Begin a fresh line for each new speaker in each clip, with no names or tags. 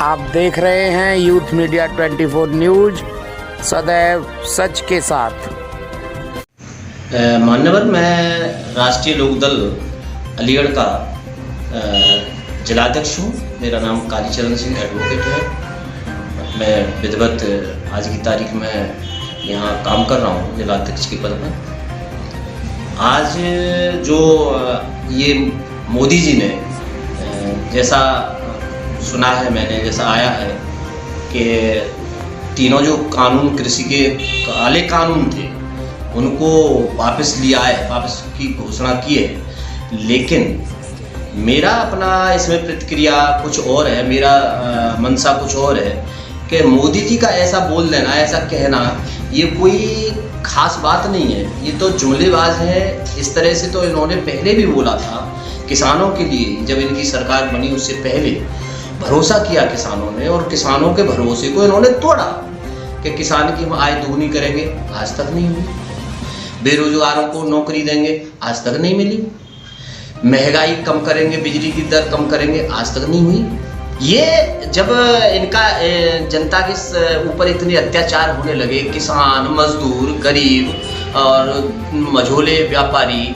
आप देख रहे हैं यूथ मीडिया 24 न्यूज, सदैव सच के साथ।
मान्यवर, मैं राष्ट्रीय लोकदल अलीगढ़ का जिलाध्यक्ष हूँ। मेरा नाम कालीचरण सिंह एडवोकेट है। मैं विधिवत आज की तारीख में यहाँ काम कर रहा हूँ जिलाध्यक्ष के पद पर। आज जो ये मोदी जी ने जैसा सुना है, मैंने जैसा आया है कि तीनों जो कानून, कृषि के काले कानून थे, उनको वापस लिया है, वापस की घोषणा की है। लेकिन मेरा अपना इसमें प्रतिक्रिया कुछ और है, मेरा मंशा कुछ और है कि मोदी जी का ऐसा बोल देना, ऐसा कहना, ये कोई खास बात नहीं है। ये तो जुमलेबाज है। इस तरह से तो इन्होंने पहले भी बोला था किसानों के लिए। जब इनकी सरकार बनी उससे पहले भरोसा किया किसानों ने, और किसानों के भरोसे को इन्होंने तोड़ा कि किसान की हम आय दुगनी करेंगे, आज तक नहीं हुई। बेरोजगारों को नौकरी देंगे, आज तक नहीं मिली। महंगाई कम करेंगे, बिजली की दर कम करेंगे, आज तक नहीं हुई। ये जब इनका जनता के ऊपर इतने अत्याचार होने लगे, किसान, मजदूर, गरीब और मझोले व्यापारी,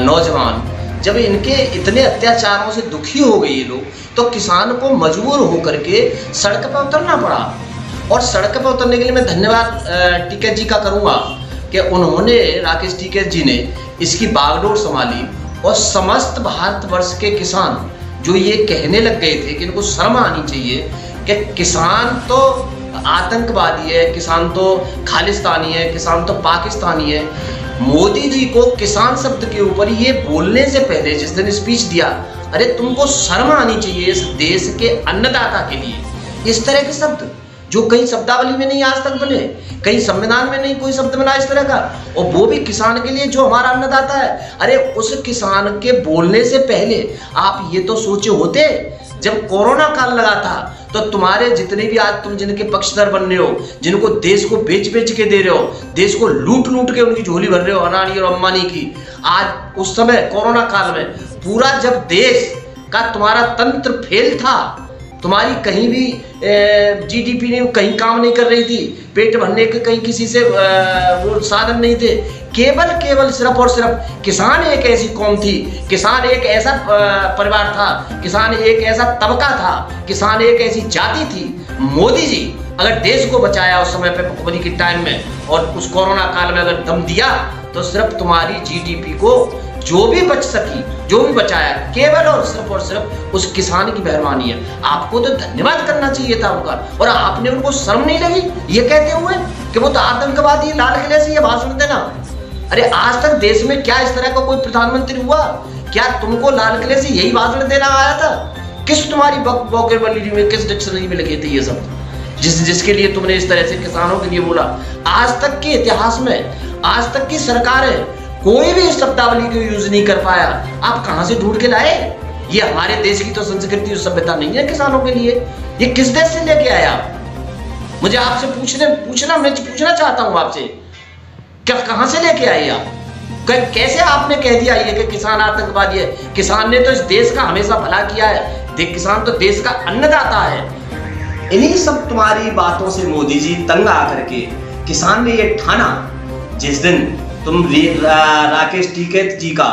नौजवान, जब इनके इतने अत्याचारों से दुखी हो गए ये लोग, तो किसान को मजबूर होकर के सड़क पर उतरना पड़ा। और सड़क पर उतरने के लिए मैं धन्यवाद टिकैत जी का करूँगा कि उन्होंने, राकेश टिकैत जी ने इसकी बागडोर संभाली। और समस्त भारतवर्ष के किसान जो ये कहने लग गए थे कि इनको शर्म आनी चाहिए कि किसान तो आतंकवादी है, किसान तो खालिस्तानी है, किसान तो पाकिस्तानी है। मोदी जी को किसान शब्द के ऊपर ये बोलने से पहले जिस दिन स्पीच दिया, अरे तुमको शर्म आनी चाहिए इस देश के अन्नदाता के लिए। इस तरह के शब्द जो कहीं शब्दावली में नहीं आज तक बने, कहीं संविधान में नहीं कोई शब्द बना इस तरह का, और वो भी किसान के लिए जो हमारा अन्नदाता है। अरे उस किसान के बोलने से पहले आप ये तो सोचे होते, जब कोरोना काल लगा था तो तुम्हारे जितने भी आज तुम जिनके पक्षधर बन रहे हो, जिनको देश को बेच बेच के दे रहे हो, देश को लूट लूट के उनकी झोली भर रहे हो, अडानी और अंबानी की, आज उस समय कोरोना काल में पूरा जब देश का तुम्हारा तंत्र फेल था, तुम्हारी कहीं भी जीडीपी ने कहीं काम नहीं कर रही थी, पेट भरने के कहीं किसी से वो साधन नहीं थे, केवल सिर्फ और सिर्फ किसान एक ऐसी कौम थी, किसान एक ऐसा परिवार था, किसान एक ऐसा तबका था, किसान एक ऐसी जाति थी। मोदी जी अगर देश को बचाया उस समय पे भुखमरी के टाइम में, और उस कोरोना काल में अगर दम दिया, तो सिर्फ तुम्हारी जीडीपी को जो भी बच सकी, जो भी बचाया, केवल और सिर्फ उस किसान की मेहरबानी है। आपको तो धन्यवाद करना चाहिए था उनका, और आपने उनको शर्म नहीं लगी ये कहते हुए कि वो तो आतंकवादी, लाल किले से ये भाषण देना। अरे आज तक देश में क्या इस तरह का कोई प्रधानमंत्री हुआ? क्या तुमको लाल किले से यही भाषण देना आया था? किस तुम्हारी वोकैबुलरी में, किस डिक्शनरी में लगे थे ये सब, जिसके लिए तुमने इस तरह से किसानों के लिए बोला? आज तक के इतिहास में, आज तक की सरकारें कोई भी शब्दावली को यूज नहीं कर पाया। आप कहां से ढूंढ के लाए? ये हमारे देश की तो संस्कृति और सभ्यता नहीं है किसानों के लिए। ये किस देश से लेके आया? मुझे आपसे पूछना चाहता हूं आपसे, क्या कहां से लेके आए आप? कैसे आपने कह दिया ये कि किसान आतंकवादी है? किसान ने तो इस देश का हमेशा भला किया है। किसान तो देश का अन्नदाता है। इन्हीं सब तुम्हारी बातों से मोदी जी तंग आकर के किसान ने ये ठाना, जिस दिन तुम राकेश टिकैत जी का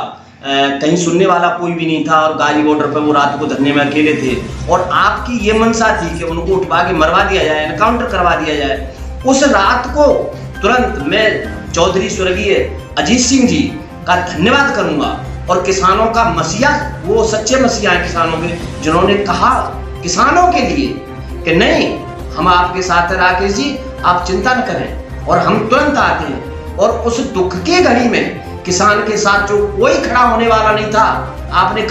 कहीं सुनने वाला कोई भी नहीं था, और गाजी बॉर्डर पर वो रात को धरने में अकेले थे, और आपकी ये मंशा थी कि उनको उठवा के मरवा दिया जाए, एनकाउंटर करवा दिया जाए। उस रात को तुरंत मैं चौधरी स्वर्गीय अजीत सिंह जी का धन्यवाद करूंगा, और किसानों का मसीहा, वो सच्चे मसीहा हैं किसानों के, जिन्होंने कहा किसानों के लिए कि नहीं, हम आपके साथ हैं राकेश जी, आप चिंता न करें, और हम तुरंत आते हैं। और उस दुख की घड़ी में किसान के साथ जो कोई खड़ा होने वाला नहीं था, आपने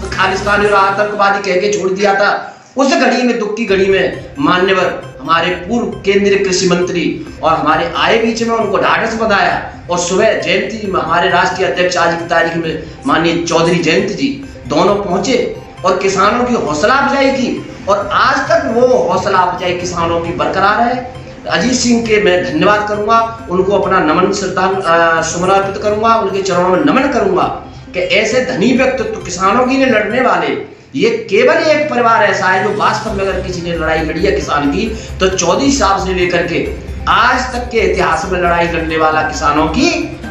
खालिस्तानी और आतंकवादी कह के छोड़ दिया था। उस घड़ी में, दुख की घड़ी में, मान्यवर हमारे पूर्व केंद्रीय कृषि मंत्री और हमारे आए बीच में, उनको ढाढ़स बंधाया, और सुबह जयंती हमारे राष्ट्रीय अध्यक्ष आज की तारीख में माननीय चौधरी जयंत जी दोनों पहुंचे और किसानों की हौसला अफजाई की, और आज तक वो हौसला अफजाई किसानों की बरकरार है। अजीत सिंह के मैं धन्यवाद करूंगा, उनको अपना नमन समर्पित करूंगा, उनके चरणों में नमन करूंगा कि ऐसे धनी व्यक्तित्व, किसानों के लिए लड़ने वाले, ये केवल एक परिवार ऐसा है जो वास्तव में अगर किसी ने लड़ाई लड़ी है किसान की, तो चौधरी साहब से लेकर के आज तक के इतिहास में लड़ाई लड़ने वाला किसानों की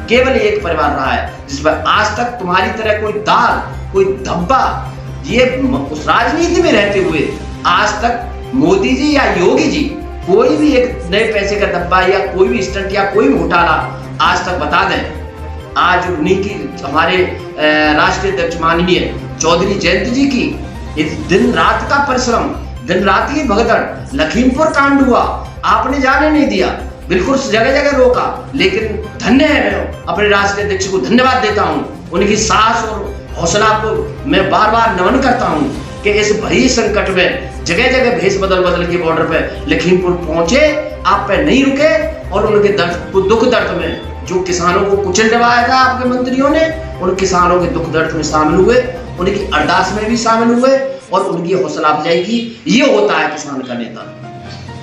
केवल एक परिवार रहा है, जिसमें आज तक तुम्हारी तरह कोई दाल, कोई धब्बा, ये उस राजनीति में रहते हुए आज तक मोदी जी या योगी जी कोई भी एक नए पैसे का डब्बा या कोई भी स्टंट या कोई भी घोटाला आज तक बता दें। आज उन्हीं की, हमारे राष्ट्रीय अध्यक्ष माननीय चौधरी जयंत जी की इस दिन रात का परिश्रम, दिन रात की भगदड़, लखीमपुर कांड हुआ, आपने जाने नहीं दिया, बिल्कुल जगह जगह रोका, लेकिन धन्य है, मैं अपने राष्ट्रीय अध्यक्ष को धन्यवाद देता हूँ। उनकी साहस और हौसला को मैं बार बार नमन करता हूँ कि इस भरी संकट में जगह जगह भेष बदल बदल के बॉर्डर पे लखीमपुर पहुंचे, आप पे नहीं रुके और उनके दर्द, दुख दर्द में जो किसानों को कुचल डबाया था आपके मंत्रियों ने, उन किसानों के दुख दर्द में शामिल हुए, उनकी अरदास में भी शामिल हुए और उनकी हौसला अफजाई की। ये होता है किसान का नेता।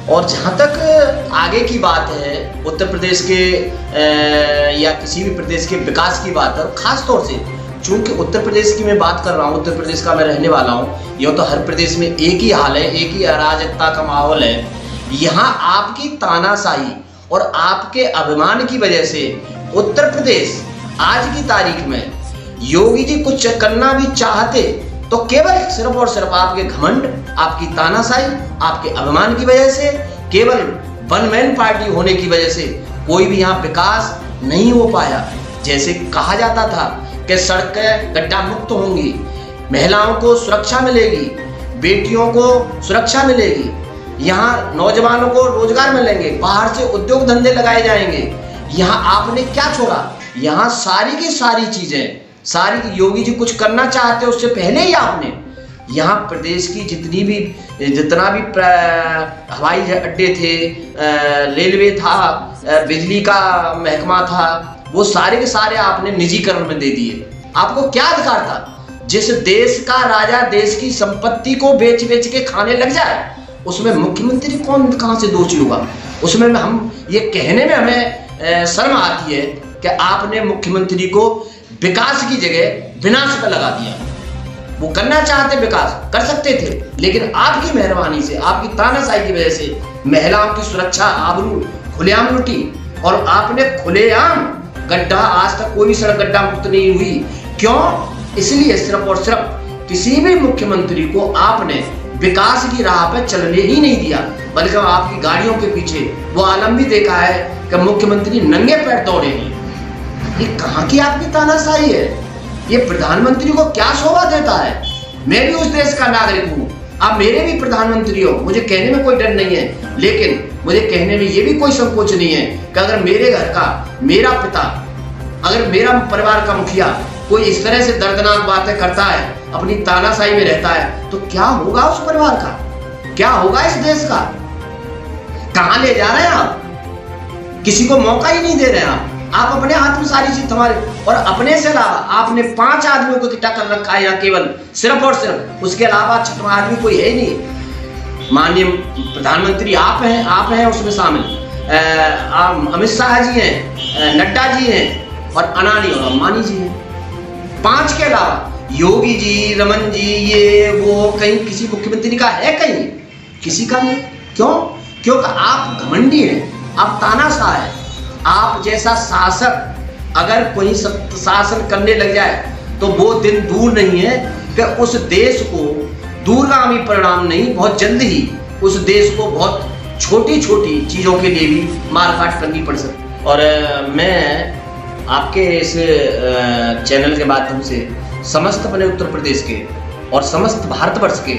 और जहाँ तक आगे की बात है, उत्तर प्रदेश के या किसी भी प्रदेश के विकास की बात है, और खास तौर से चूंकि उत्तर प्रदेश की मैं बात कर रहा हूँ, उत्तर प्रदेश का मैं रहने वाला हूँ, यह तो हर प्रदेश में एक ही हाल है, एक ही अराजकता का माहौल है। यहाँ आपकी तानाशाही और आपके अभिमान की वजह से उत्तर प्रदेश आज की तारीख में योगी जी कुछ करना भी चाहते तो केवल सिर्फ और सिर्फ आपके घमंड, आपकी तानाशाही, आपके अभिमान की वजह से, केवल वन मैन पार्टी होने की वजह से कोई भी यहाँ विकास नहीं हो पाया। जैसे कहा जाता था कि सड़कें गड्ढा मुक्त होंगी, महिलाओं को सुरक्षा मिलेगी, बेटियों को सुरक्षा मिलेगी, यहाँ नौजवानों को रोजगार मिलेंगे, बाहर से उद्योग धंधे लगाए जाएंगे। यहाँ आपने क्या छोड़ा? यहाँ सारी की सारी चीजें, सारी योगी जी कुछ करना चाहते उससे पहले ही आपने यहाँ प्रदेश की जितना भी हवाई अड्डे थे, रेलवे था, बिजली का महकमा था, वो सारे के सारे आपने निजीकरण में दे दिए। आपको क्या अधिकार था? जिस देश का राजा देश की संपत्ति को बेच बेच के खाने लग जाए, उसमें मुख्यमंत्री कौन कहां से दोषी होगा? उसमें हम ये कहने में हमें शर्म आती है कि आपने मुख्यमंत्री को विकास की जगह विनाश पर लगा दिया। वो करना चाहते विकास कर सकते थे, लेकिन आपकी मेहरबानी से, आपकी तानाशाही की वजह से महिलाओं की सुरक्षा आबरू खुलेआम लुटी और आपने खुलेआम गड्ढा, आज तक कोई भी सड़क गड्ढा मुक्त नहीं हुई। क्यों? इसलिए सिर्फ और सिर्फ किसी भी मुख्यमंत्री को आपने विकास की राह पर चलने ही नहीं दिया, बल्कि आपकी गाड़ियों के पीछे वो आलम भी देखा है कि मुख्यमंत्री नंगे पैर दौड़े हैं। ये कहाँ की आपकी तानाशाही है? ये प्रधानमंत्री को क्या शोभा देता है? मैं भी उस देश का नागरिक हूँ, आप मेरे भी प्रधानमंत्री हो, मुझे कहने में कोई डर नहीं है, लेकिन मुझे कहने में ये भी कोई संकोच नहीं है कि अगर मेरे घर का, मेरा पिता, अगर मेरा परिवार का मुखिया कोई इस तरह से दर्दनाक बातें करता है, अपनी तानाशाही में रहता है, तो क्या होगा उस परिवार का? क्या होगा इस देश का? कहां ले जा रहे हैं आप? किसी को मौका ही नहीं दे रहे हैं आप अपने हाथ में सारी चीज तुम्हारे, और अपने से अलावा आपने 5 आदमियों को इकट्ठा कर रखा है यहाँ, केवल सिर्फ और सिर्फ, उसके अलावा छठवां आदमी कोई है ही नहीं। माननीय प्रधानमंत्री आप हैं उसमें शामिल, अमित शाह जी हैं, नड्डा जी हैं और अनानी और अंबानी जी हैं। 5 के अलावा योगी जी, रमन जी, ये वो, कहीं किसी मुख्यमंत्री का है? कहीं किसी का नहीं। क्यों? क्योंकि आप घमंडी हैं, आप तानाशाह हैं। आप जैसा शासक अगर कोई शासन करने लग जाए तो वो दिन दूर नहीं है कि उस देश को दूरगामी परिणाम नहीं, बहुत जल्द ही उस देश को बहुत छोटी छोटी चीज़ों के लिए भी मारकाट करनी पड़ सकती। और मैं आपके इस चैनल के माध्यम से समस्त अपने उत्तर प्रदेश के और समस्त भारतवर्ष के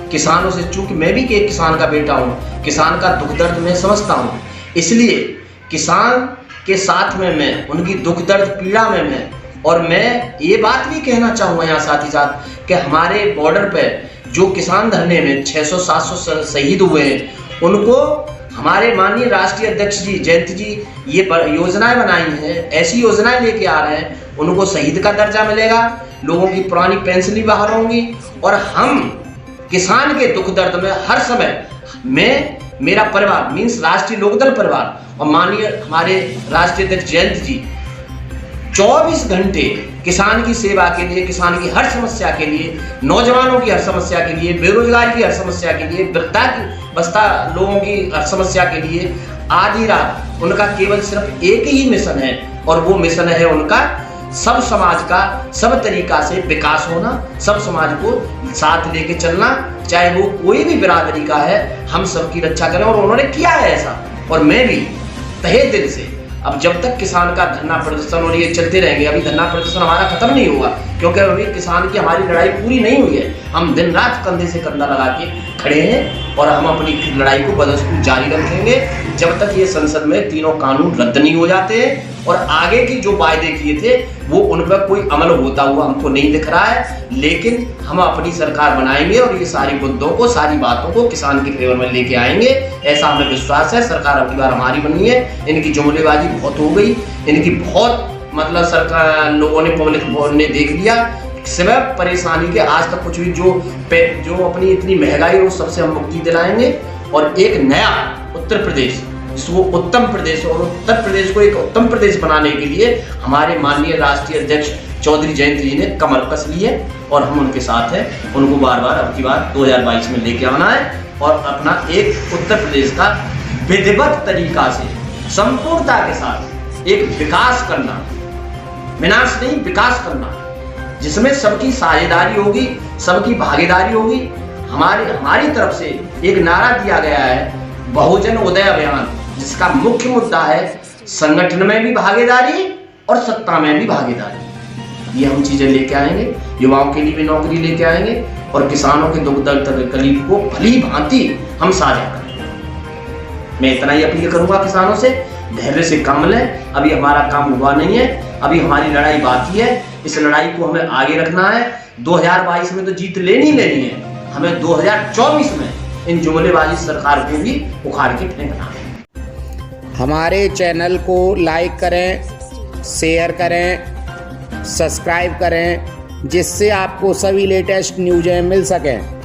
किसानों से, चूंकि मैं भी एक किसान का बेटा हूँ, किसान का दुख दर्द मैं समझता हूँ, इसलिए किसान के साथ में मैं, उनकी दुख दर्द पीड़ा में मैं, और मैं ये बात भी कहना चाहूँगा यहाँ साथ ही साथ कि हमारे बॉर्डर पर जो किसान धरने में 600-700 शहीद हुए हैं, उनको हमारे माननीय राष्ट्रीय अध्यक्ष जी जयंत जी ये योजनाएं बनाई हैं, ऐसी योजनाएं लेके आ रहे हैं, उनको शहीद का दर्जा मिलेगा, लोगों की पुरानी पेंशन भी बहाल होंगी, और हम किसान के दुख दर्द में हर समय मैं, मेरा परिवार मीन्स राष्ट्रीय लोकदल परिवार और माननीय हमारे राष्ट्रीय अध्यक्ष जयंत जी 24 घंटे किसान की सेवा के लिए, किसान की हर समस्या के लिए, नौजवानों की हर समस्या के लिए, बेरोजगारी की हर समस्या के लिए, वृद्धा की बस्ता लोगों की हर समस्या के लिए आधी रात उनका केवल सिर्फ एक ही मिशन है, और वो मिशन है उनका सब समाज का सब तरीका से विकास होना, सब समाज को साथ लेके चलना, चाहे वो कोई भी बिरादरी का है, हम सबकी रक्षा करें। और उन्होंने किया है ऐसा, और मैं भी तहे दिल से, अब जब तक किसान का धरना प्रदर्शन और ये चलते रहेंगे, अभी धरना प्रदर्शन हमारा खत्म नहीं होगा, क्योंकि अभी किसान की हमारी लड़ाई पूरी नहीं हुई है। हम दिन रात कंधे से कंधा लगा के खड़े हैं, और हम अपनी लड़ाई को बदस्तूर जारी रखेंगे जब तक ये संसद में तीनों कानून रद्द नहीं हो जाते हैं, और आगे की जो वायदे किए थे वो उन पर कोई अमल होता हुआ हमको नहीं दिख रहा है। लेकिन हम अपनी सरकार बनाएंगे और ये सारी मुद्दों को, सारी बातों को किसान के फेवर में लेके आएंगे, ऐसा हमें विश्वास है। सरकार अब की बार हमारी बनी है, इनकी जुमलेबाजी बहुत हो गई, इनकी बहुत मतलब सरकार लोगों ने, पब्लिक ने देख लिया, सिवाय परेशानी के आज तक कुछ भी जो अपनी इतनी महंगाई है उस सबसे हम मुक्ति दिलाएंगे, और एक नया उत्तर प्रदेश, जिसको उत्तम प्रदेश, और उत्तर प्रदेश को एक उत्तम प्रदेश बनाने के लिए हमारे माननीय राष्ट्रीय अध्यक्ष चौधरी जयंत जी ने कमर कस ली है, और हम उनके साथ हैं। उनको बार बार अब की बार 2022 में लेके आना है, और अपना एक उत्तर प्रदेश का विधिवत तरीका से संपूर्णता के साथ एक विकास करना, विनाश नहीं विकास करना, जिसमें सबकी साझेदारी होगी, सबकी भागीदारी होगी। हमारी तरफ से एक नारा दिया गया है, बहुजन उदय अभियान, जिसका मुख्य मुद्दा है संगठन में भी भागीदारी और सत्ता में भी भागीदारी। ये हम चीजें लेके आएंगे, युवाओं के लिए भी नौकरी लेके आएंगे, और किसानों के दुख दर्द तकलीफ को भली भांति हम साझा करेंगे। मैं इतना ही अपील करूंगा किसानों से, धैर्य से काम लें। अभी हमारा काम हुआ नहीं है, अभी हमारी लड़ाई बाकी है। इस लड़ाई को हमें आगे रखना है। 2022 में तो जीत लेनी है, हमें 2024 में इन जुमलेबाजी सरकार को भी उखाड़ के फेंकना है।
हमारे चैनल को लाइक करें, शेयर करें, सब्सक्राइब करें, जिससे आपको सभी लेटेस्ट न्यूज़ें मिल सकें।